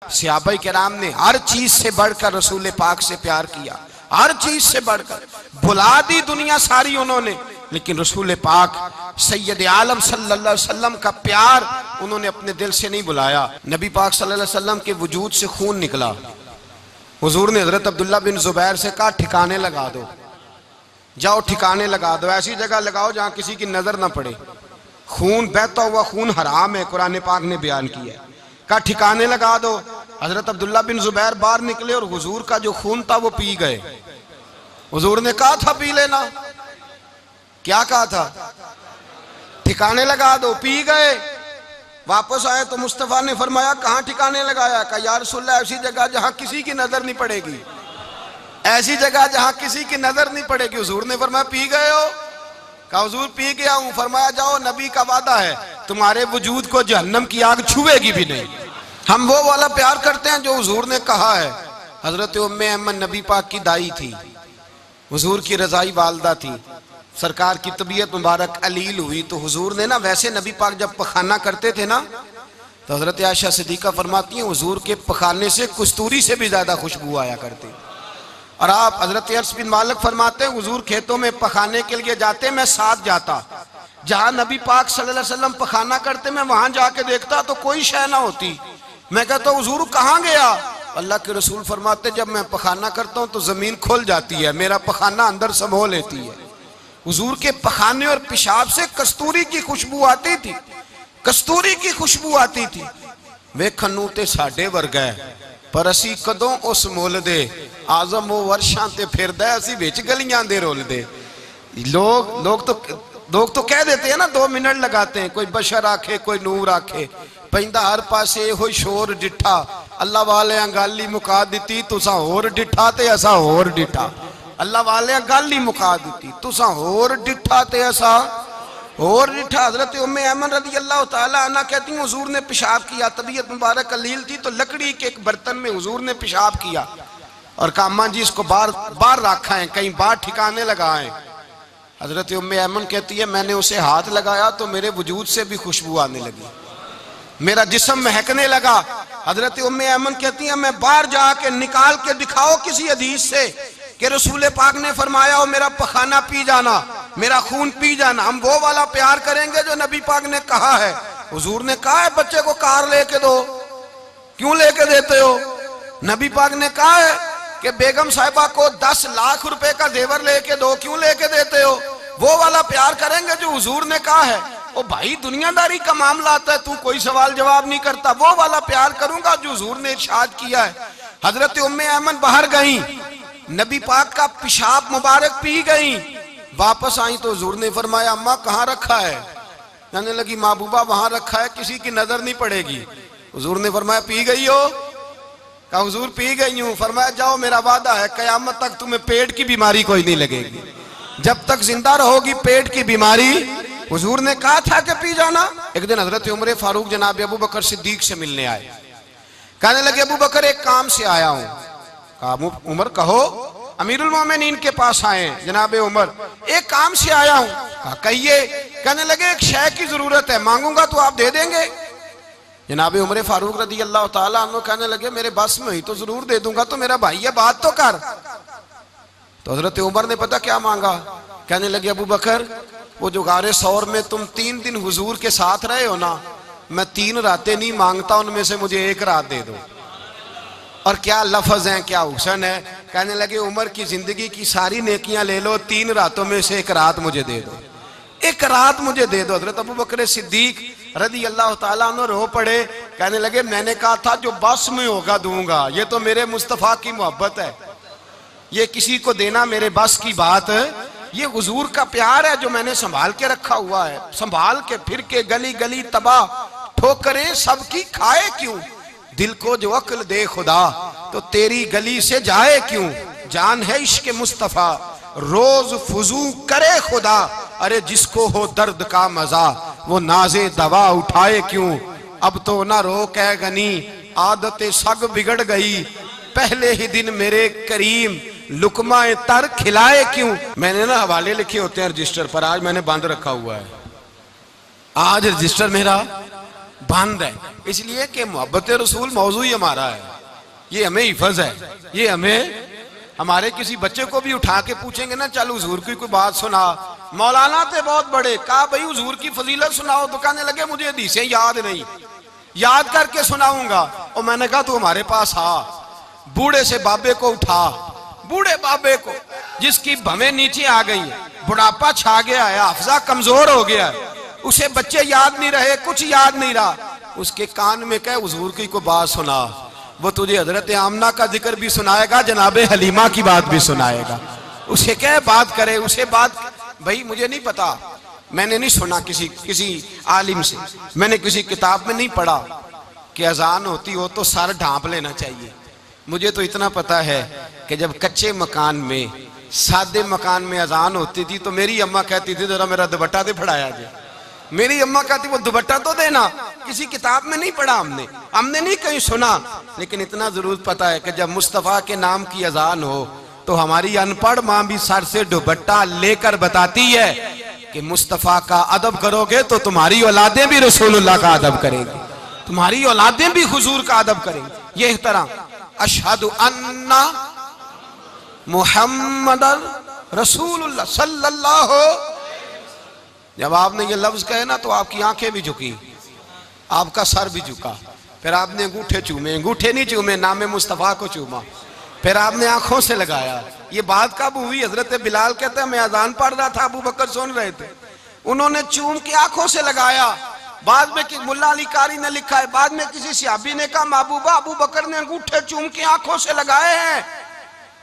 सहाबाए किराम ने हर चीज से बढ़कर रसूल पाक से प्यार किया, हर चीज से बढ़कर। भुला दी दुनिया सारी उन्होंने, लेकिन रसूल पाक सैयद आलम सल्लल्लाहु अलैहि वसल्लम का प्यार उन्होंने अपने दिल से नहीं बुलाया। नबी पाक सल्लल्लाहु अलैहि वसल्लम के वजूद से खून निकला। हुजूर ने हजरत अब्दुल्ला बिन जुबैर से कहा ठिकाने लगा दो, जाओ ठिकाने लगा दो, ऐसी जगह लगाओ जहां किसी की नजर ना पड़े। खून बहता हुआ खून हराम है, कुरान पाक ने बयान किया है। कहा ठिकाने लगा दो। हजरत अब्दुल्ला बिन जुबैर बाहर निकले और हुजूर का जो खून था वो पी गए। हुजूर ने कहा था पी लेना, क्या कहा था? ठिकाने लगा दो, पी गए। वापस आए तो मुस्तफा ने फरमाया कहां ठिकाने लगाया? कहा या रसूलल्लाह ऐसी जगह जहां किसी की नजर नहीं पड़ेगी, ऐसी जगह जहां किसी की नजर नहीं पड़ेगी। हुजूर ने फरमाया पी गए हो? कहा हुजूर पी गया हूं। फरमाया जाओ, नबी का वादा है तुम्हारे वजूद को जहन्नम की आग छुएगी भी नहीं। हम वो वाला प्यार करते हैं जो हुजूर ने कहा है। हजरत उम्मे अहमद नबी पाक की दाई थी, हुजूर की रजाई वालदा थी। सरकार की तबीयत मुबारक अलील हुई तो हुजूर ने ना, वैसे नबी पाक जब पखाना करते थे ना तो हजरत आयशा सिद्दीका फरमाती हैं हुजूर के पखाने से कस्तूरी से भी ज्यादा खुशबू आया करती। और आप हजरत अनस बिन मालिक फरमाते हैं हुजूर खेतों में पखाने के लिए जाते, मैं साथ जाता। जहां नबी पाक सल्लल्लाहु अलैहि वसल्लम पखाना करते मैं वहां जाके देखता तो कोई शय ना होती। मैं कहता हुजूर कहां गया? अल्लाह के रसूल फरमाते जब मैं पखाना करता हूं तो जमीन खुल जाती है, मेरा पखाना अंदर समो लेती है। हुजूर के पखाने और पेशाब से कस्तूरी की खुशबू आती थी, कस्तूरी की खुशबू आती थी। वेखन नूं ते साडे वर्गा है, पर असी कदों उस मुल दे आजम वो वर्षां ते फिरदा, असी विच गलियां दे रुलदे। लोग तो कह देते हैं ना 2 मिनट लगाते हैं, कोई बशर आखे कोई नूर आखे, पैंदा हर पासे होई शोर डिठा, अल्लाह वाले गाली मुका दी तुसा होर डिठा ते असा होर डिठा। अल्लाह वाले गाली मुका दी तुसा होर डिठा ते असा होर डिठा। हजरत उम्मे ऐमन रज़ी अल्लाह ताला अन्हा कहती हैं हुजूर ने पेशाब किया, तबीयत मुबारक अलील थी तो लकड़ी के एक बर्तन में हुजूर ने पेशाब किया और कहा अम्मा जी इसको बाहर रखा है, कहीं बाहर ठिकाने लगाएं। हजरत उम्मे ऐमन कहती है मैंने उसे हाथ लगाया तो मेरे वजूद से भी खुशबू आने लगी, मेरा जिस्म महकने लगा। हजरत उम्मे ऐमन कहती है मैं बाहर जाके निकाल के दिखाओ किसी हदीस से कि रसूल पाक ने फरमाया हो मेरा पखाना पी जाना, मेरा खून पी जाना। हम वो वाला प्यार करेंगे जो नबी पाक ने कहा है। हुजूर ने कहा है बच्चे को कार लेके दो, क्यों लेके देते हो? नबी पाक ने कहा है कि बेगम साहिबा को 10 लाख रुपए का जेवर लेके दो, क्यों लेके देते हो? वो वाला प्यार करेंगे जो हुजूर ने कहा है। ओ भाई दुनियादारी का मामला आता है, तू कोई सवाल जवाब नहीं करता, वो वाला प्यार करूंगा जो हुजूर ने इरशाद किया है। हजरत उम्मे ऐमन बाहर गई, नबी पाक का पेशाब मुबारक पी गई, वापस आई तो हुजूर ने फरमाया अम्मा कहाँ रखा है? कहने लगी महबूबा वहां रखा है, किसी की नजर नहीं पड़ेगी। हुजूर ने फरमाया पी गई हो? कहा हुजूर पी गई हूं। फरमाया जाओ मेरा वादा है कयामत तक तुम्हें पेट की बीमारी कोई नहीं लगेगी, जब तक जिंदा रहोगी पेट की बीमारी। हुजूर ने कहा था कि पी जाना। एक दिन हजरत उमर फारूक जनाब अबू बकर सिद्दीक से मिलने आए, कहने लगे अबू बकर एक काम से आया हूं। कहा उमर कहो। अमीरुल मोमिनीन के पास आए जनाब उमर, एक काम से आया हूं। कहा कहिए। कहने लगे एक शय की जरूरत है, मांगूंगा तो आप दे देंगे? जनाब उमर फारूक रज़ी अल्लाह ताला अन्हु कहने लगे मेरे बस में हुई तो जरूर दे दूंगा, तो मेरा भाई है बात तो कर। तो हजरत उमर ने पता क्या मांगा? कहने लगे अबू बकर वो जो गारे सौर में तुम 3 दिन हुजूर के साथ रहे हो ना, मैं 3 रातें नहीं मांगता, उनमें से मुझे 1 रात दे दो। और क्या लफ्ज है, क्या हुस्न है। कहने लगे उमर की जिंदगी की सारी नेकियां ले लो, 3 रातों में से 1 रात मुझे दे दो, 1 रात मुझे दे दो। हजरत अबू बकर सिद्दीक रज़ी अल्लाह ताला अन्हु रो पड़े, कहने लगे मैंने कहा था जो बस में होगा दूंगा, ये तो मेरे मुस्तफा की मोहब्बत है, ये किसी को देना मेरे बस की बात है, ये हुजूर का प्यार है जो मैंने संभाल के रखा हुआ है। संभाल के फिर के गली गली तबाह ठोकरें सबकी खाए क्यों, दिल को जो अक्ल दे खुदा तो तेरी गली से जाए क्यों। जान है इश्क मुस्तफा रोज फुजू करे खुदा, अरे जिसको हो दर्द का मजा वो नाजे दवा उठाए क्यों। अब तो ना रोक है गनी आदतें सग बिगड़ गई, पहले ही दिन मेरे करीम लुकमाए तर खिलाए क्यों। मैंने ना हवाले लिखे होते हैं रजिस्टर पर, आज मैंने बंद रखा हुआ है। आज रजिस्टर मेरा बंद है, इसलिए कि मोहब्बत रसूल मौजू ही हमारा है, ये हमें हिफज है, ये हमें, हमारे किसी बच्चे को भी उठा के पूछेंगे ना चल हुजूर की कोई बात सुना, मौलाना थे बहुत बड़े, कहा भाई हुजूर की फजीलत सुनाओ, तो कहने लगे मुझे हदीसें याद नहीं, याद करके सुनाऊंगा। और मैंने कहा तू हमारे पास आ, बूढ़े से बाबे को उठा, बूढ़े बाबे को जिसकी भवें नीचे आ गई है, बुढ़ापा छा गया है, हाफजा कमजोर हो गया है, उसे बच्चे याद नहीं रहे, कुछ याद नहीं रहा, उसके कान में कह हुजूर की कोई बात सुना, वो तुझे हजरत आमना का जिक्र भी सुनाएगा, जनाबे हलीमा की बात भी सुनाएगा, उसे क्या बात करे, उसे बात, भाई मुझे नहीं पता, मैंने नहीं सुना किसी आलिम से, मैंने किसी किताब में नहीं पढ़ा कि अजान होती हो तो सर ढांप लेना चाहिए। मुझे तो इतना पता है कि जब कच्चे मकान में, सादे मकान में अजान होती थी तो मेरी अम्मा कहती थी जरा मेरा दुपट्टा दे फड़ाया जाए, मेरी अम्मा कहती वो दुपट्टा तो देना, किसी किताब में नहीं पढ़ा हमने नहीं कहीं सुना, लेकिन इतना जरूर पता है कि जब मुस्तफ़ा के नाम की अजान हो तो हमारी अनपढ़ माँ भी सर से दुपट्टा लेकर बताती है कि मुस्तफ़ा का अदब करोगे तो तुम्हारी औलादें भी रसूलुल्लाह का अदब करेंगी, तुम्हारी औलादें भी हुजूर का अदब करेंगी। ये तरह अशहदु अन्ना मुहम्मदन रसूलुल्लाह सल्लल्लाहु, जब आपने ये लफ्ज कहे ना तो आपकी आंखें भी झुकी, आपका सर भी झुका, फिर आपने अंगूठे चूमे, अंगूठे नहीं चूमे, नाम मुस्तफ़ा को चूमा, फिर आपने आंखों से लगाया। ये बात कब हुई? हजरत बिलाल कहते हैं मैं अजान पढ़ रहा था, अबू बकर सुन रहे थे, उन्होंने चूम के आंखों से लगाया। बाद में कि मुल्ला अली कारी ने लिखा है, बाद में किसी सहाबी ने कहा महबूबा अबू बकर ने अंगूठे चूम के आंखों से लगाए हैं,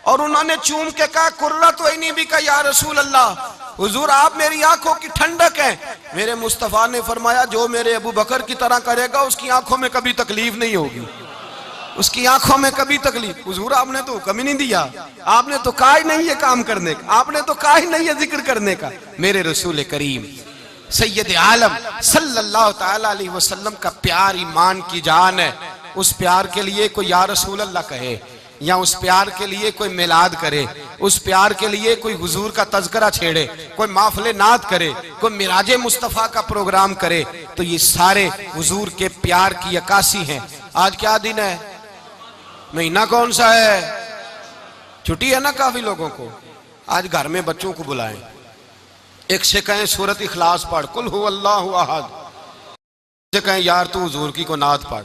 और उन्होंने चूम के कहा कुर्रा तो ही नहीं भी कहा या रसूल अल्लाह, हुजूर आप मेरी आंखों की ठंडक है। मेरे मुस्तफ़ा ने फरमाया जो मेरे अबू बकर की तरह करेगा उसकी आंखों में कभी तकलीफ नहीं होगी, उसकी आंखों में कभी तकलीफ। हुजूर आपने तो हुक्म ही नहीं दिया, आपने तो कहा ही नहीं ये काम करने का, आपने तो कहा ही नहीं ये जिक्र करने का। मेरे रसूल करीम सैयद आलम सल्लल्लाहु तआला अलैहि वसल्लम का प्यार ईमान की जान है। उस प्यार के लिए कोई या रसूल अल्लाह कहे, या उस प्यार के लिए कोई मिलाद करे, उस प्यार के लिए कोई हुजूर का तज़किरा छेड़े, कोई माफले नात करे, कोई मिराजे मुस्तफ़ा का प्रोग्राम करे, तो ये सारे हुजूर के प्यार की अक्कासी हैं। आज क्या दिन है? महीना कौन सा है? छुट्टी है ना काफी लोगों को। आज घर में बच्चों को बुलाएं, एक से कहें सूरत इखलास पढ़, कुल हु अल्लाहु अहद, से कहें यार तू हुजूर की को नात पढ़,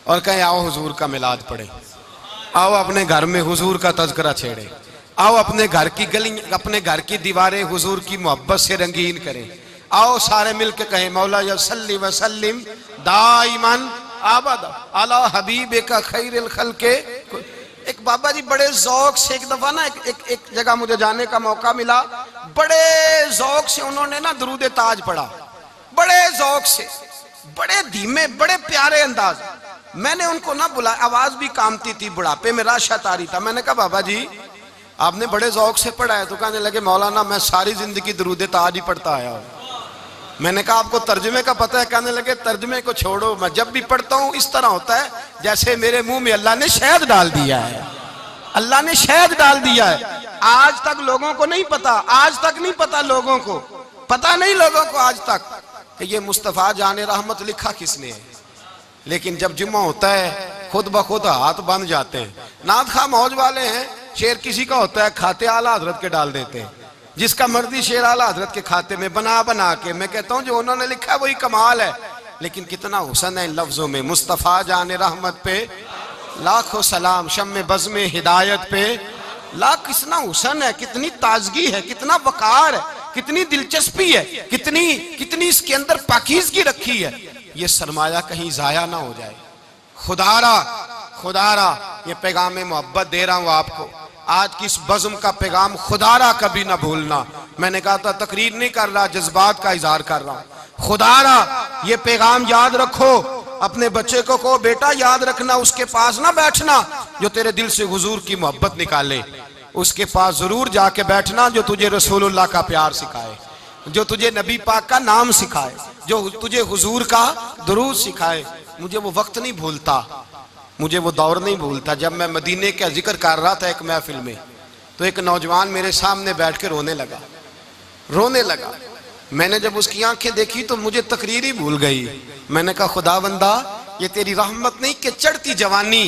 और कहें आओ हुजूर का मिलाद पढ़े, आओ अपने घर में हुजूर का तज़किरा छेड़े, आओ अपने घर की गली, अपने घर की दीवारें हुजूर की मोहब्बत से रंगीन करें, आओ सारे मिलकर कहें मौला या सल्ली व सल्लिम दाइमन आबद अला हबीबे का खैरिल खल्के। एक बाबा जी बड़े जौक से, एक दफा ना एक जगह मुझे जाने का मौका मिला, बड़े जौक से उन्होंने ना दुरूद ताज पढ़ा, बड़े जौक से, बड़े धीमे, बड़े प्यारे अंदाज। मैंने उनको ना बुलाया, आवाज भी कामती थी, बुढ़ापे में राशत आ रही था। मैंने कहा बाबा जी आपने बड़े जौक से पढ़ा है? तो कहने लगे मौलाना मैं सारी जिंदगी दुरूद ताज ही पढ़ता आया हूँ। मैंने कहा आपको तर्जुमे का पता है? कहने लगे तर्जुमे को छोड़ो, मैं जब भी पढ़ता हूँ इस तरह होता है जैसे मेरे मुंह में अल्लाह ने शहद डाल दिया है, अल्लाह ने शहद डाल दिया है। आज तक लोगों को नहीं पता, आज तक नहीं पता लोगों को, पता नहीं लोगों को आज तक कि ये मुस्तफ़ा जाने रहमत लिखा किसने है। लेकिन जब जुम्मा होता है खुद ब खुद हाथ बंद जाते हैं। नात खा मौज वाले हैं, शेर किसी का होता है खाते आला हजरत के डाल देते हैं, जिसका मर्जी शेर आला हजरत के खाते में बना बना के। मैं कहता हूँ जो उन्होंने लिखा है वही कमाल है, लेकिन कितना हुस्न है इन लफ्जों में। मुस्तफ़ा जाने रहमत पे लाखों सलाम, शम्मे बज़्मे हिदायत पे लाख। कितना हुस्न है, कितनी ताजगी है, कितना वकार है, कितनी दिलचस्पी है, कितनी इसके अंदर पाकीज़गी रखी है। ये सरमाया कहीं जाया ना हो जाए। खुदारा ये पैगाम मोहब्बत दे रहा हूँ आपको। आज की इस बज़्म का पैगाम खुदारा कभी ना भूलना। मैंने कहा था तकरीर नहीं कर रहा, जज्बात का इजहार कर रहा हूँ। खुदारा ये पैगाम याद रखो, अपने बच्चे को कहो बेटा याद रखना, उसके पास ना बैठना जो तेरे दिल से हुजूर की मोहब्बत निकाले, उसके पास जरूर जाके बैठना जो तुझे रसूलुल्लाह का प्यार सिखाए, जो तुझे नबी पाक का नाम सिखाए, जो तुझे हुजूर का दुरूद सिखाए। मुझे वो वक्त नहीं भूलता, मुझे वो दौर नहीं भूलता जब मैं मदीने का जिक्र कर रहा था एक महफिल में, तो एक नौजवान मेरे सामने बैठ के रोने लगा। मैंने जब उसकी आंखें देखी तो मुझे तकरीर ही भूल गई। मैंने कहा खुदावंदा ये तेरी रहमत नहीं कि चढ़ती जवानी,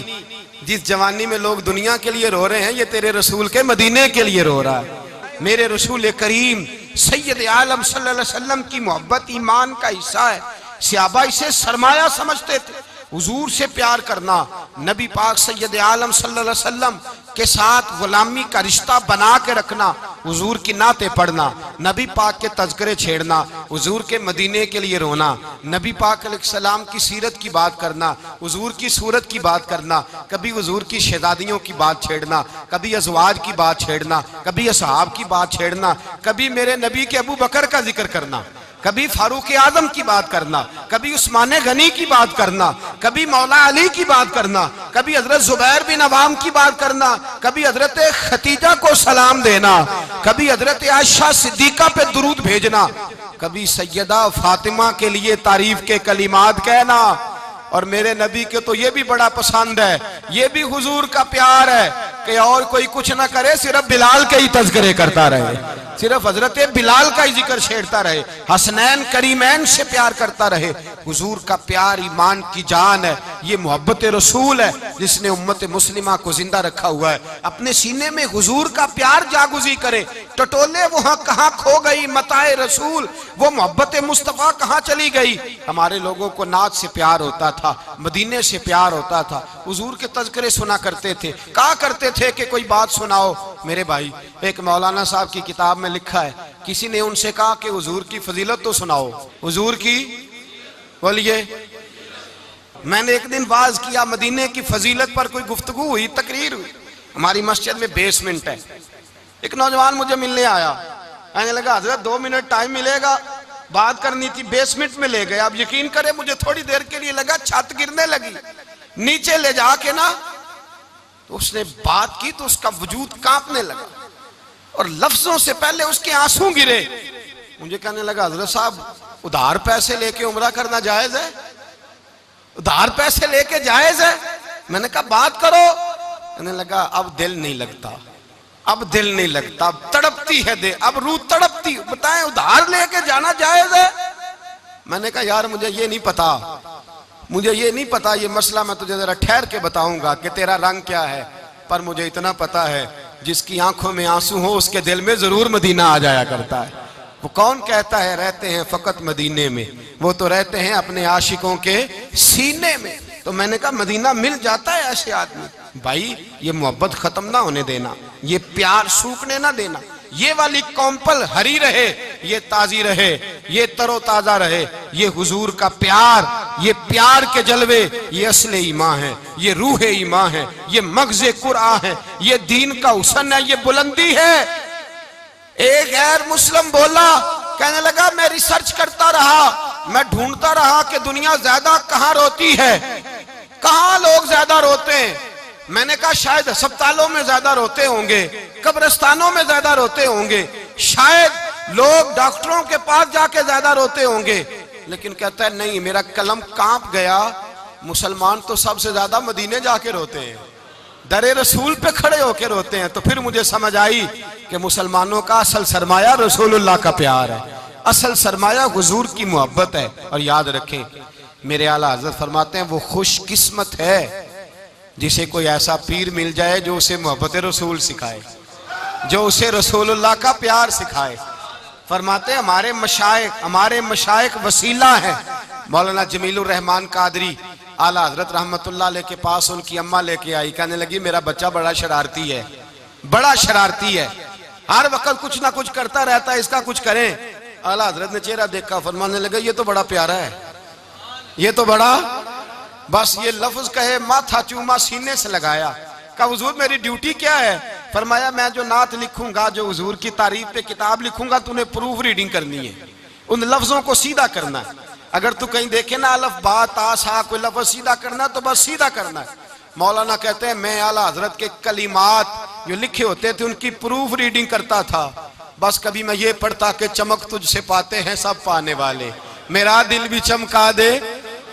जिस जवानी में लोग दुनिया के लिए रो रहे हैं, ये तेरे रसूल के मदीने के लिए रो रहा है। मेरे रसूल करीम सैयद आलम सल्लल्लाहु अलैहि वसल्लम की मोहब्बत ईमान का हिस्सा है। सहाबा इसे सरमाया समझते थे। हुजूर से प्यार करना, नबी पाक सैयद आलम सल्लल्लाहु अलैहि वसल्लम के साथ गुलामी का रिश्ता बना के रखना, हुजूर की नाते पढ़ना, नबी पाक के तज़किरे छेड़ना, हुजूर के मदीने के लिए रोना, नबी पाक अलैहिस्सलाम की सीरत की बात करना, हुजूर की सूरत की बात करना, कभी हुजूर की शहजादियों की बात छेड़ना, कभी अज़वाज की बात छेड़ना, कभी असहाब की बात छेड़ना, कभी मेरे नबी के अबू बकर का जिक्र करना, कभी फारूक आजम की बात करना, कभी उस्मान गनी की बात करना, कभी मौला अली की बात करना, कभी हजरत जुबैर बिन अवाम की बात करना, कभी हजरत खतीजा को सलाम देना, कभी हजरत आयशा सिद्दीका पे दुरूद भेजना, कभी सैयदा फातिमा के लिए तारीफ के कलिमात कहना। और मेरे नबी के तो ये भी बड़ा पसंद है, ये भी हुजूर का प्यार है कि और कोई कुछ ना करे, सिर्फ बिलाल के ही तज़किरे करता रहे, सिर्फ हजरत बिलाल का ही जिक्र छेड़ता रहे, हसनैन करीमैन से प्यार करता रहे। हुजूर का प्यार ईमान की जान है। ये मोहब्बत रसूल है जिसने उम्मत मुस्लिमा को जिंदा रखा हुआ है। अपने सीने में हुजूर का प्यार जागुजी करे। टटोले वहां कहां खो गई मताए रसूल, वो मोहब्बत मुस्तफा कहां चली गई। हमारे लोगों को नात से प्यार होता था, मदीने से प्यार होता था, हुजूर के तज़किरे सुना करते थे। कहा करते थे कि कोई बात सुनाओ। मेरे भाई, एक मौलाना साहब की किताब में लिखा है, किसी ने उनसे कहा कि हुजूर की फजीलत तो सुनाओ, हुजूर की, बोलिए। मैंने एक दिन वाज किया, मदीने की फजीलत पर कोई गुफ्तगू हुई, तकरीर हुई। हमारी मस्जिद में बेसमेंट है। एक नौजवान मुझे मिलने आया, कहने लगा हजरत 2 मिनट टाइम मिलेगा, बात करनी थी। बेसमेंट में ले गए। आप यकीन करें, मुझे थोड़ी देर के लिए लगा छत गिरने लगी। नीचे ले जाके ना तो उसने बात की तो उसका वजूद कांपने लगा और लफ्जों से पहले उसके आंसू गिरे। मुझे कहने लगा हजरत साहब, उधार पैसे लेके उम्रा करना जायज है? उधार पैसे लेके जायज है? मैंने कहा बात करो। कहने लगा अब दिल नहीं लगता, अब दिल नहीं लगता, अब तड़पती है दे, अब रूह तड़पती। बताएं उधार लेके जाना जायज है? मैंने कहा यार मुझे ये नहीं पता, मुझे ये नहीं पता, ये मसला मैं तुझे जरा ठहर के बताऊंगा कि तेरा रंग क्या है। पर मुझे इतना पता है, जिसकी आंखों में आंसू हो उसके दिल में जरूर मदीना आ जाया करता है। वो कौन कहता है रहते हैं फकत मदीने में, वो तो रहते हैं अपने आशिकों के सीने में। तो मैंने कहा मदीना मिल जाता है ऐसे आदमी। भाई ये मोहब्बत खत्म ना होने देना, ये प्यार सूखने ना देना। ये वाली कॉम्पल हरी रहे, ये ताजी रहे, ये तरोताजा रहे। ये हुजूर का प्यार, ये प्यार के जलवे, ये असले ईमान है, ये रूह ईमान है, ये मगज़े कुरान है, ये दीन का हुस्न है, ये बुलंदी है। एक गैर मुस्लिम बोला, कहने लगा मैं रिसर्च करता रहा, मैं ढूंढता रहा कि दुनिया ज्यादा कहां रोती है, कहां लोग ज्यादा रोते हैं। मैंने कहा शायद अस्पतालों में ज्यादा रोते होंगे, कब्रिस्तानों में ज्यादा रोते होंगे, शायद लोग डॉक्टरों के पास जाके ज्यादा रोते होंगे। लेकिन कहता है नहीं, मेरा कलम कांप गया, मुसलमान तो सबसे ज्यादा मदीने जाके रोते हैं, दरे रसूल पे खड़े होके रोते हैं। तो फिर मुझे समझ आई कि मुसलमानों का असल सरमाया रसूलुल्लाह का प्यार है, असल सरमाया हुजूर की मोहब्बत है। और याद रखें, मेरे आला हज़रत फरमाते हैं वो खुशकिस्मत है जिसे कोई ऐसा पीर मिल जाए जो उसे मोहब्बत रसूल सिखाए, जो उसे रसूलुल्लाह का प्यार सिखाए। फरमाते हैं हमारे मशाइख वसीला है। मौलाना जमीलुर रहमान कादरी आला हजरत रहमतुल्लाह अलैह के पास उनकी अम्मा लेके आई। कहने लगी मेरा बच्चा बड़ा शरारती है, बड़ा शरारती है, हर वक्त कुछ ना कुछ करता रहता है, इसका कुछ करें। आला हजरत ने चेहरा देखा, फरमाने लगे ये तो बड़ा प्यारा है, ये तो बड़ा, बस ये लफ्ज कहे माथा चूमा सीने से लगाया। कहा हुजूर मेरी ड्यूटी क्या है? फरमाया मैं जो नात लिखूंगा, जो हुजूर की तारीफ पे किताब लिखूंगा, तूने प्रूफ रीडिंग करनी है, उन लफ्जों को सीधा करना है। अगर तू कहीं देखे ना अलफ बा ता सा कोई लफ्ज सीधा करना, तो बस सीधा करना है। मौलाना कहते हैं मैं आला हजरत के कलिमात जो लिखे होते थे उनकी प्रूफ रीडिंग करता था। बस कभी मैं ये पढ़ता कि चमक तुझसे पाते हैं सब पाने वाले, मेरा दिल भी चमका दे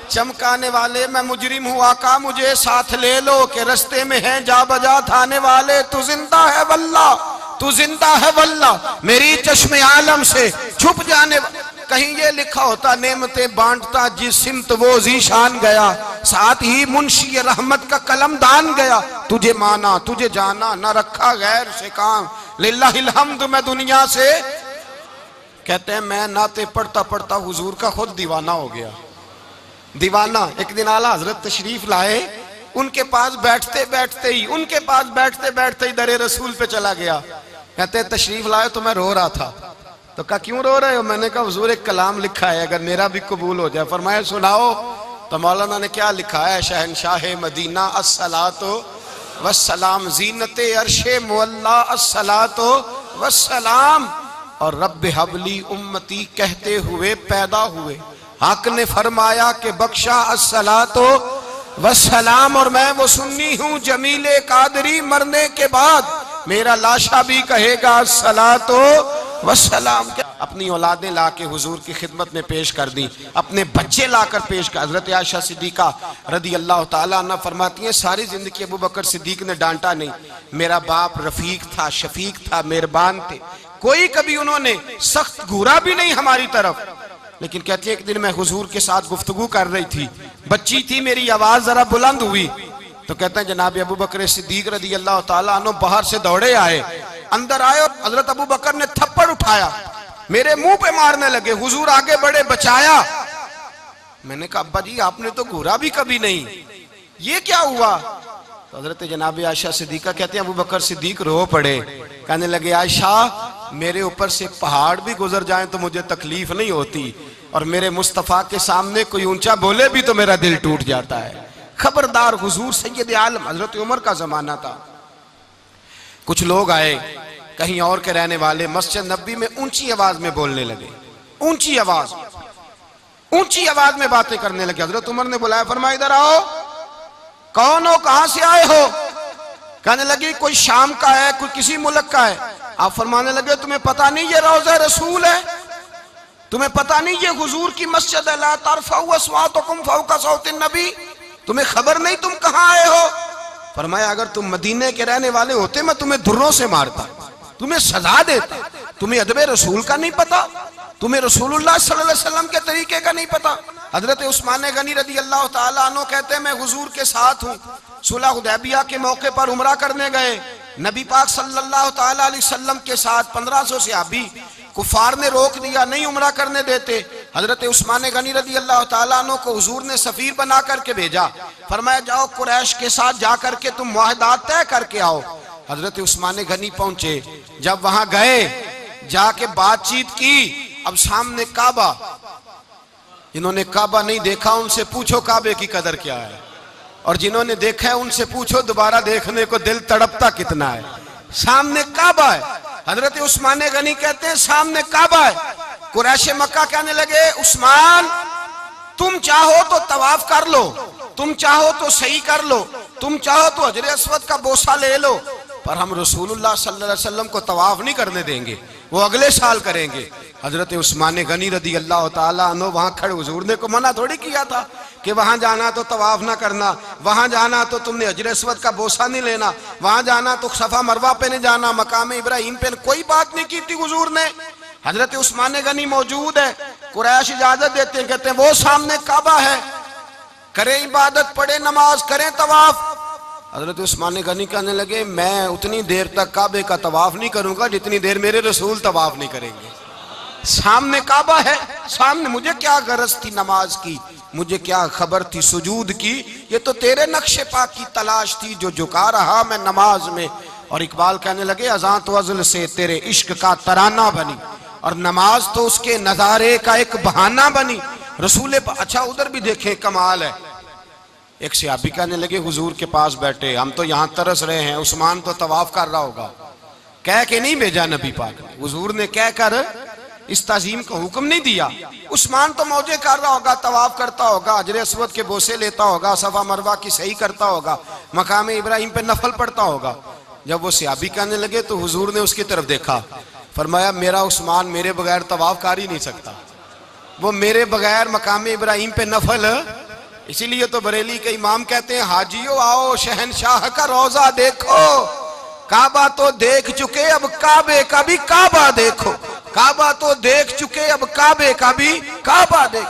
चमकाने वाले, मैं मुजरिम हूँ आका मुझे साथ ले लो, के रस्ते में है जा बजा थाने वाले, तू जिंदा है वल्लाह तू जिंदा है वल्लाह, मेरी चश्मे आलम से छुप जाने। कहीं ये लिखा होता नेमतें बांटता जिस सिमत वो जीशान गया, साथ ही मुंशी रहमत का कलम दान गया। तुझे माना तुझे जाना न रखा गैर से काम, लिल्लाहिल हम्द मैं दुनिया से। कहते हैं मैं नाते पढ़ता पढ़ता हुजूर का खुद दीवाना हो गया। दीवाना। एक दिन आला हजरत तशरीफ लाए, उनके पास बैठते बैठते ही दरे रसूल पे चला गया। कहते तशरीफ लाए तो मैं रो रहा था। तो कहा क्यों रो रहे हो? मैंने कहा हुजूर एक कलाम लिखा है, अगर मेरा भी कबूल हो जाए। फरमाया सुनाओ। तो मौलाना ने क्या लिखा है? शहनशाह मदीना अस्सलातो वस्सलाम, जीनते अर्शे मुअल्ला अस्सलातो वस्सलाम, और रब्ब हबली उम्मती कहते हुए पैदा हुए। हक ने फरमाया कि बख्शा अस्सलातो वस्सलाम, और मैं वो सुन्नी हूँ जमीले कादरी, मरने के बाद मेरा लाशा भी कहेगा अस्सलातो वस्सलाम। अपनी औलादें लाके हुजूर की खिदमत में पेश कर दी, अपने बच्चे लाकर पेश कर। हजरत आयशा सिद्दीका रदी अल्लाह ताला अन्हा फरमाती हैं सारी जिंदगी अबू बकर सिद्दीक ने डांटा नहीं। मेरा बाप रफीक था, शफीक था, मेहरबान थे, कोई कभी उन्होंने सख्त घूरा भी नहीं हमारी तरफ। लेकिन कहती है एक दिन मैं हुजूर के साथ गुफ्तगू कर रही थी, बच्ची थी, मेरी आवाज जरा बुलंद हुई। तो कहते हैं जनाब अबू बकर सिद्दीक रदी अल्लाह ताला अन्हु बाहर से दौड़े आए, अंदर आए और हजरत अबू बकर ने थप्पड़ उठाया, मेरे मुंह पे मारने लगे। हुजूर आगे बढ़े, बचाया। मैंने कहा अब्बा जी आपने तो घूरा भी कभी नहीं, ये क्या हुआ? तो हजरत जनाब आयशा सिद्दीका कहते हैं अबू बकर सिद्दीक रो पड़े, कहने लगे आयशा मेरे ऊपर से पहाड़ भी गुजर जाए तो मुझे तकलीफ नहीं होती, और मेरे मुस्तफा के सामने कोई ऊंचा बोले भी तो मेरा दिल टूट जाता है। खबरदार, हुजूर सैयद आलम हजरत उमर का जमाना था। कुछ लोग आए कहीं और के रहने वाले, मस्जिद नबी में ऊंची आवाज में बोलने लगे, ऊंची आवाज में बातें करने लगे। हजरत उमर ने बुलाया, फरमाया इधर आओ, कौन हो, कहां से आए हो? कहने लगी कोई शाम का है, कोई किसी मुल्क का है। आप फरमाने लगे तुम्हें पता नहीं ये रोज़ा रसूल है? तुम्हें पता नहीं ये हुजूर की मस्जिद है? ला तरफउ अस्वातकुम फौका सौतिन नबी, तुम्हें खबर नहीं तुम कहां आए हो? फरमाया अगर तुम मदीने के रहने वाले होते मैं तुम्हें धुर्रों से मारता, तुम्हें सजा देता। तुम्हें अदबे रसूल का नहीं पता, तुम्हें रसूलुल्लाह सल्लल्लाहु अलैहि वसल्लम के तरीके का नहीं पता। हजरत उस्मान गनी रदी अल्लाह ताला अन्हु कहते हैं मैं हुजूर के साथ हूँ, सुलह हुदैबिया के मौके पर उमरा करने गए। नबी पाक सल्लल्लाहु ताला अलैहि वसल्लम के साथ 1500 सहाबी, कुफार ने रोक दिया, नहीं उमरा करने देते। हजरत उस्मान गनी रदी अल्लाह ताला अन्हु को हुजूर ने सफीर बना करके भेजा, फरमाया जाओ कुरैश के साथ जा करके तुम मुआहदात तय करके आओ। हजरत उस्मान गनी पहुंचे, जब वहां गए जाके बातचीत की। अब सामने काबा, जिन्होंने काबा नहीं देखा उनसे पूछो काबे की कदर क्या है, और जिन्होंने देखा है उनसे पूछो दोबारा देखने को दिल तड़पता कितना है। सामने काबा है। हजरत उस्मान गनी कहते हैं सामने काबा है। कुरैश मक्का कहने लगे उस्मान तुम चाहो तो तवाफ कर लो, तुम चाहो तो सही कर लो, तुम चाहो तो हजर अस्वद का बोसा ले लो, पर हम रसूलुल्लाह सल्लल्लाहु अलैहि वसल्लम को तवाफ नहीं करने देंगे, वो अगले साल करेंगे। हजरत उस्मान गनी रदी अल्लाह ताला अन्हु वहां खड़े, हुजूर ने को मना थोड़ी किया था कि वहां जाना तो तवाफ ना करना, वहां जाना तो तुमने हजर अस्वद का बोसा नहीं लेना, वहां जाना तो सफा मरवा पे नहीं जाना, मकाम इब्राहिम पे कोई बात नहीं की थी हुजूर ने। हजरत उस्मान गनी मौजूद है, कुरैश इजाजत देते हैं, कहते हैं वो सामने काबा है, करें इबादत, पढ़े नमाज, करें तवाफ। हजरत उस्मान गनी कहने लगे मैं उतनी देर तक काबे का तवाफ नहीं करूंगा जितनी देर मेरे रसूल तवाफ नहीं करेंगे। सामने काबा है, सामने मुझे क्या गरज थी नमाज की, मुझे क्या खबर थी सुजूद की, ये तो तेरे नक्शे पाक की तलाश थी जो झुका रहा मैं नमाज में। और इकबाल कहने लगे अज़ां तो अज़ल से तेरे इश्क का तराना बनी, और नमाज तो उसके नजारे का एक बहाना बनी। रसूल अच्छा उधर भी देखें कमाल है। एक सहाबी कहने लगे हुजूर के पास बैठे, हम तो यहाँ तरस रहे हैं, उस्मान तो तवाफ कर रहा होगा। कह के नहीं भेजा नबी पाक ने, हुजूर ने कह कर इस ताजीम का हुक्म नहीं दिया। उस्मान तो मौजे कर रहा होगा, तवाफ करता होगा, हजर अस्वद के बोसे लेता होगा, सफा मरवा की सही करता होगा, मकाम इब्राहिम पे नफल पढ़ता होगा। जब वो सहाबी कहने लगे तो हुजूर ने उसकी तरफ देखा, फरमाया मेरा उस्मान मेरे बगैर तवाफ कर ही नहीं सकता, वो मेरे बगैर मकाम इब्राहिम पे नफल। इसीलिए तो बरेली के इमाम कहते हैं हाजियो आओ शहनशाह का रोजा देखो, काबा तो देख चुके अब काबे का भी काबा देखो, काबा तो देख चुके अब काबे का भी काबा देखो।